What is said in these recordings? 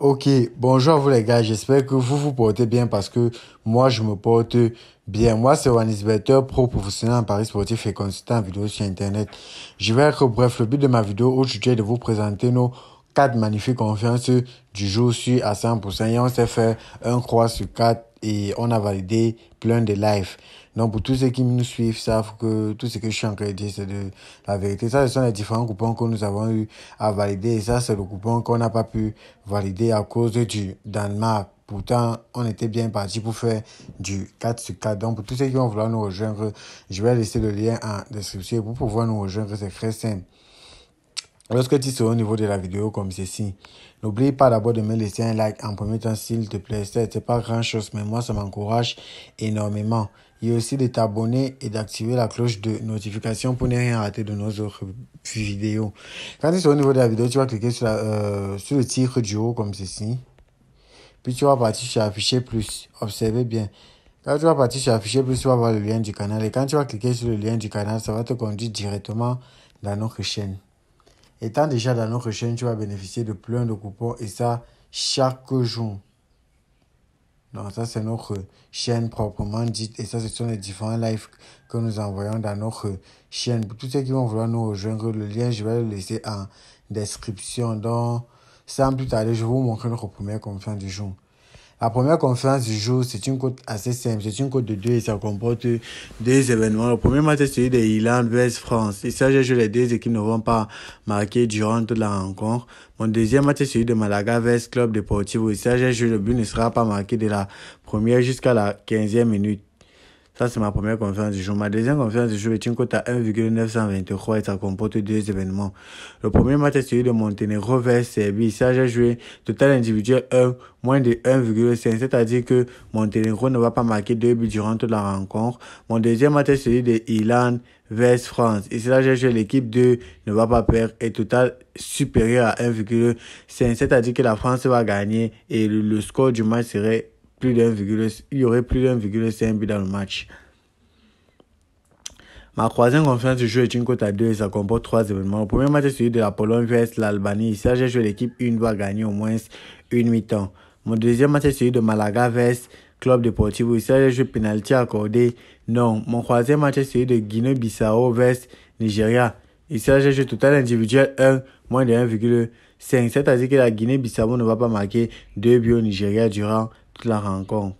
Ok, bonjour à vous les gars, j'espère que vous vous portez bien parce que moi je me porte bien. Moi c'est Wanis Better, pro professionnel en paris sportif et consultant en vidéo sur internet. Je vais être bref, le but de ma vidéo aujourd'hui est de vous présenter nos 4 magnifiques confiances du jour sur à 100% et on s'est fait un croix sur 4 et on a validé plein de lives. Donc pour tous ceux qui nous suivent savent que tout ce que je suis en train de dire c'est de la vérité. Ça ce sont les différents coupons que nous avons eu à valider et ça c'est le coupon qu'on n'a pas pu valider à cause du Danemark. Pourtant, on était bien parti pour faire du 4 sur 4. Donc, pour tous ceux qui vont vouloir nous rejoindre, je vais laisser le lien en description. Pour pouvoir nous rejoindre, c'est très simple. Lorsque tu seras au niveau de la vidéo comme ceci, n'oublie pas d'abord de me laisser un like en premier temps, s'il te plaît. C'est pas grand chose, mais moi, ça m'encourage énormément. Il y a aussi de t'abonner et d'activer la cloche de notification pour ne rien rater de nos autres vidéos. Quand tu seras au niveau de la vidéo, tu vas cliquer sur le titre du haut comme ceci. Puis tu vas partir sur afficher plus. Observez bien. Quand tu vas partir sur afficher plus, tu vas voir le lien du canal. Et quand tu vas cliquer sur le lien du canal, ça va te conduire directement dans notre chaîne. Étant déjà dans notre chaîne, tu vas bénéficier de plein de coupons et ça chaque jour. Donc ça, c'est notre chaîne proprement dite et ça, ce sont les différents lives que nous envoyons dans notre chaîne. Pour tous ceux qui vont vouloir nous rejoindre, le lien, je vais le laisser en description. Donc, sans plus tarder, je vais vous montrer notre première conférence du jour. La première conférence du jour, c'est une cote assez simple. C'est une cote de 2 et ça comporte deux événements. Le premier match, c'est celui de Irlande vs France. Il s'agit que les deux équipes ne vont pas marquer durant toute la rencontre. Mon deuxième match, c'est celui de Malaga vs Club Deportivo. Il s'agit que le but ne sera pas marqué de la première jusqu'à la 15e minute. Ça, c'est ma première conférence du jour. Ma deuxième conférence du jour est une cote à 1,923 et ça comporte deux événements. Le premier match est celui de Monténégro vers Serbie. Ça, j'ai joué total individuel 1, moins de 1,5. C'est-à-dire que Monténégro ne va pas marquer 2 buts durant toute la rencontre. Mon deuxième match est celui de Irlande vers France. Ici, là, j'ai joué l'équipe 2 ne va pas perdre et total supérieur à 1,5. C'est-à-dire que la France va gagner et le score du match serait il y aurait plus d'1,5 but dans le match. Ma troisième conférence du jeu est une cote à 2 et ça comporte 3 événements. Le premier match est celui de la Pologne vs l'Albanie. Ici, j'ai joué l'équipe 1 va gagner au moins une mi-temps. Mon deuxième match est celui de Malaga vs Club Deportivo. Ici, j'ai joué penalty accordé. Non. Mon troisième match est celui de Guinée-Bissau vs Nigeria. Ici, j'ai joué total individuel 1, moins de 1,5. C'est-à-dire que la Guinée-Bissau ne va pas marquer 2 buts au Nigeria durant toute la rencontre.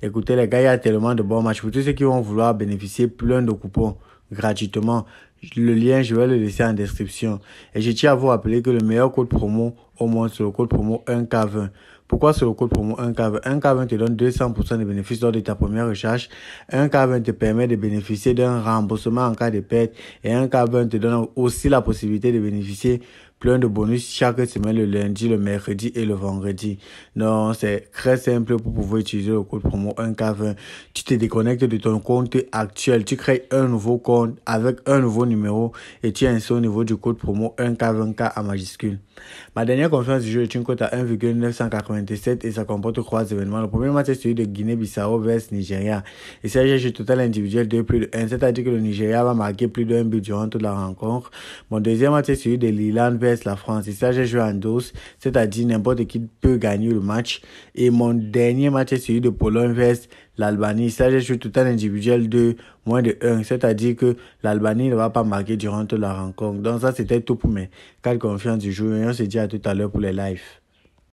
Écoutez les gars, il y a tellement de bons matchs. Pour tous ceux qui vont vouloir bénéficier plein de coupons gratuitement, le lien, je vais le laisser en description. Et je tiens à vous rappeler que le meilleur code promo au monde, c'est le code promo 1K20. Pourquoi c'est le code promo 1K20? 1K20 te donne 200% de bénéfices lors de ta première recharge. 1K20 te permet de bénéficier d'un remboursement en cas de perte. Et 1K20 te donne aussi la possibilité de bénéficier plein de bonus chaque semaine, le lundi, le mercredi et le vendredi. Donc, c'est très simple pour pouvoir utiliser le code promo 1K20. Tu te déconnectes de ton compte actuel. Tu crées un nouveau compte avec un nouveau numéro et tu insères au niveau du code promo 1K20K en majuscule. Ma dernière conférence du jeu est une cote à 1,987 et ça comporte 3 événements. Le premier match est celui de Guinée-Bissau vs Nigeria. Il s'agit du total individuel de plus de 1, c'est-à-dire que le Nigeria va marquer plus d'un but durant toute la rencontre. Mon deuxième match est celui de l'Irlande vs la France. Il s'agit de jouer en dos, c'est-à-dire n'importe qui peut gagner le match. Et mon dernier match est celui de Pologne vs l'Albanie. Il s'agit de jouer total individuel de moins de 1, c'est-à-dire que l'Albanie ne va pas marquer durant toute la rencontre. Donc ça, c'était tout pour mes 4 confiances du jour. Et on se dit à tout à l'heure pour les lives.